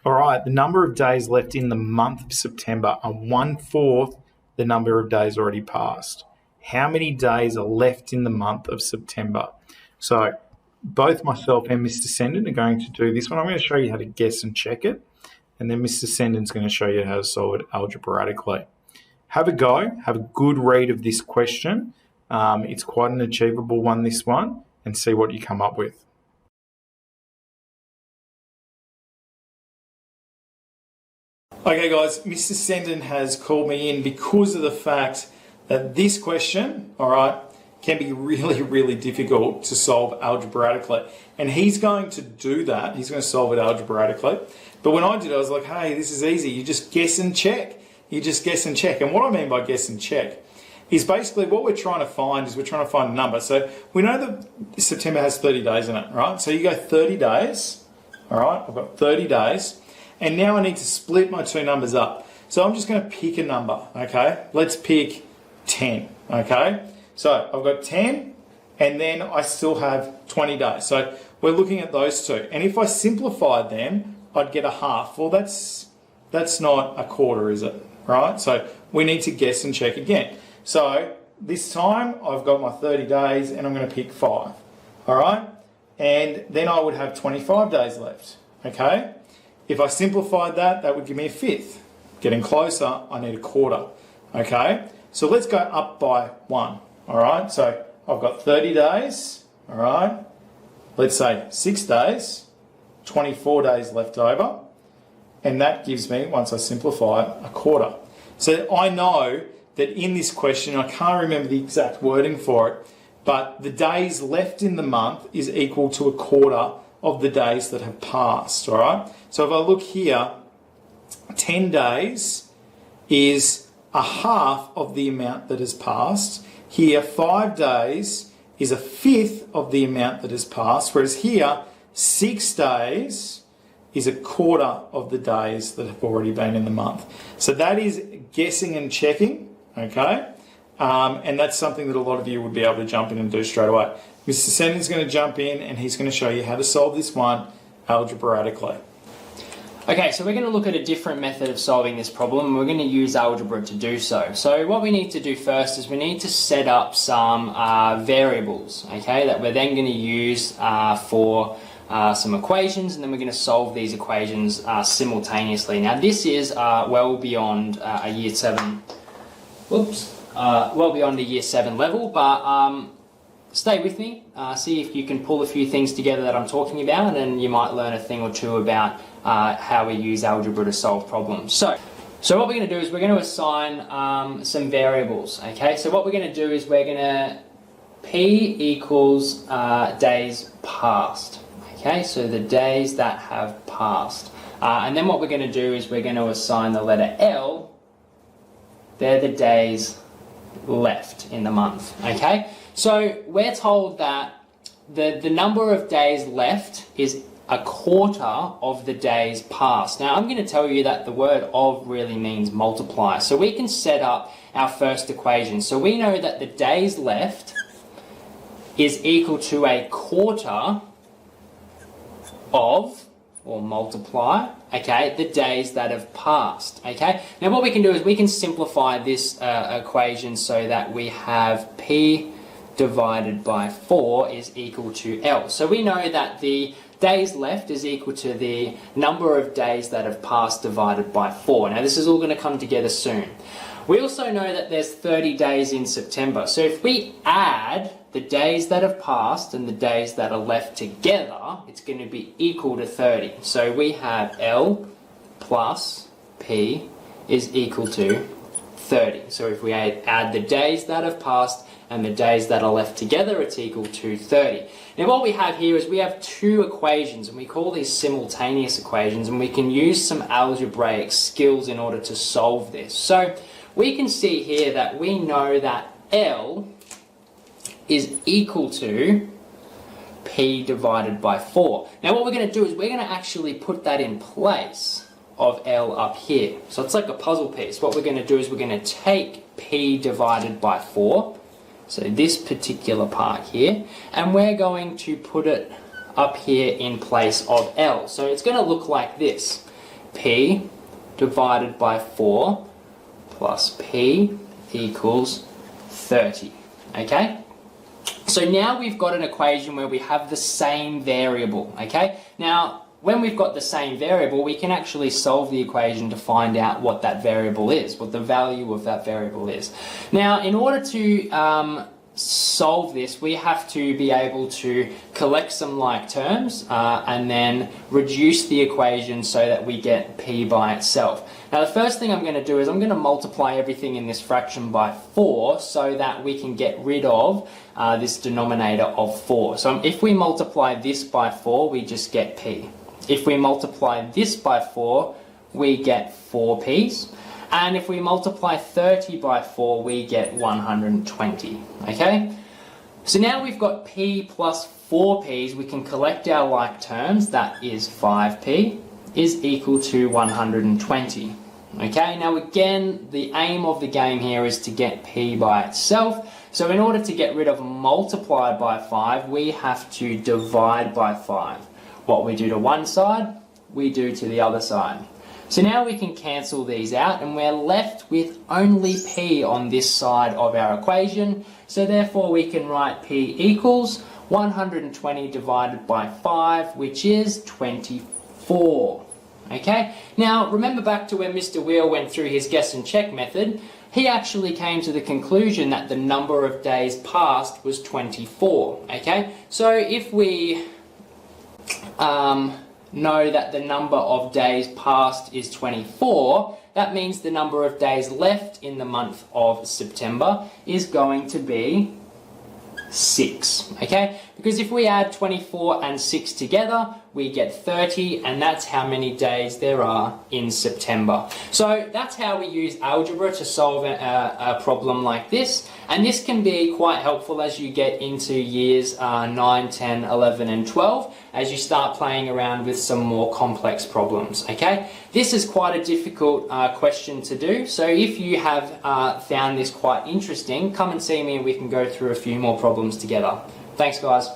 All right, the number of days left in the month of September are 1/4 the number of days already passed. How many days are left in the month of September? So both myself and Mr. Sendon are going to do this one. I'm going to show you how to guess and check it, and then Mr. Sendon's going to show you how to solve it algebraically. Have a go, have a good read of this question. It's quite an achievable one, this one, and see what you come up with. Okay guys, Mr. Sendon has called me in because of the fact that this question, all right, can be really, really difficult to solve algebraically. And he's going to do that. He's going to solve it algebraically. But when I did it, I was like, hey, this is easy. You just guess and check. You just guess and check. And what I mean by guess and check is basically what we're trying to find a number. So we know that September has 30 days in it, right? So you go 30 days, all right? I've got 30 days. And now I need to split my two numbers up. So I'm just going to pick a number, okay? Let's pick 10, okay? So I've got 10, and then I still have 20 days. So we're looking at those two. And if I simplified them, I'd get a half. Well, that's not a quarter, is it? Right? So we need to guess and check again. So this time I've got my 30 days, and I'm going to pick 5, all right? And then I would have 25 days left, okay? If I simplified that, that would give me a fifth. Getting closer, I need a quarter, okay? So let's go up by 1, all right? So I've got 30 days, all right? Let's say 6 days, 24 days left over, and that gives me, once I simplify it, a quarter. So I know that in this question, I can't remember the exact wording for it, but the days left in the month is equal to a quarter of the days that have passed, all right? So if I look here, 10 days is a half of the amount that has passed. Here, 5 days is a fifth of the amount that has passed, whereas here, 6 days is a quarter of the days that have already been in the month. So that is guessing and checking, okay? And that's something that a lot of you would be able to jump in and do straight away. Mr. Sendon's going to jump in and he's going to show you how to solve this one algebraically. Okay, so we're going to look at a different method of solving this problem, and we're going to use algebra to do so. So what we need to do first is we need to set up some variables, okay, that we're then going to use for some equations, and then we're going to solve these equations simultaneously. Now this is well beyond a year 7, well beyond a year 7 level, but stay with me, see if you can pull a few things together that I'm talking about, and you might learn a thing or two about how we use algebra to solve problems. So what we're going to do is we're going to assign some variables, okay? So what we're going to do is we're going to P equals days past, okay? So the days that have passed. And then what we're going to do is we're going to assign the letter L, they're the days left in the month, okay? So we're told that the number of days left is a quarter of the days past. Now I'm going to tell you that the word of really means multiply. So we can set up our first equation. So we know that the days left is equal to a quarter of, or multiply, okay, the days that have passed, okay? Now what we can do is we can simplify this equation so that we have P divided by 4 is equal to L. So we know that the days left is equal to the number of days that have passed divided by 4. Now this is all going to come together soon. We also know that there's 30 days in September. So if we add the days that have passed and the days that are left together, it's going to be equal to 30. So we have L plus P is equal to 30. So if we add the days that have passed and the days that are left together, it's equal to 30. Now what we have here is we have two equations, and we call these simultaneous equations, and we can use some algebraic skills in order to solve this. So we can see here that we know that L is equal to P divided by 4. Now what we're going to do is we're going to actually put that in place of L up here. So it's like a puzzle piece. What we're going to do is we're going to take P divided by 4, so this particular part here, and we're going to put it up here in place of L. So it's going to look like this. P divided by 4 plus P equals 30. Okay? So now we've got an equation where we have the same variable. Okay? Now, when we've got the same variable, we can actually solve the equation to find out what that variable is, what the value of that variable is. Now, in order to solve this, we have to be able to collect some like terms and then reduce the equation so that we get P by itself. Now, the first thing I'm going to do is I'm going to multiply everything in this fraction by 4 so that we can get rid of this denominator of 4. So if we multiply this by 4, we just get P. If we multiply this by 4, we get 4p's. And if we multiply 30 by 4, we get 120. Okay? So now we've got P plus 4p's, we can collect our like terms. That is 5p is equal to 120. Okay? Now again, the aim of the game here is to get P by itself. So in order to get rid of multiply by 5, we have to divide by 5. What we do to one side, we do to the other side. So now we can cancel these out and we're left with only P on this side of our equation. So therefore we can write P equals 120 divided by 5, which is 24. Okay? Now remember back to when Mr. Wheel went through his guess and check method, he actually came to the conclusion that the number of days passed was 24. Okay? So if we know that the number of days passed is 24, that means the number of days left in the month of September is going to be 6, okay? Because if we add 24 and 6 together, we get 30, and that's how many days there are in September. So that's how we use algebra to solve a problem like this, and this can be quite helpful as you get into years 9, 10, 11 and 12, as you start playing around with some more complex problems, okay? This is quite a difficult question to do, so if you have found this quite interesting, come and see me and we can go through a few more problems together. Thanks guys.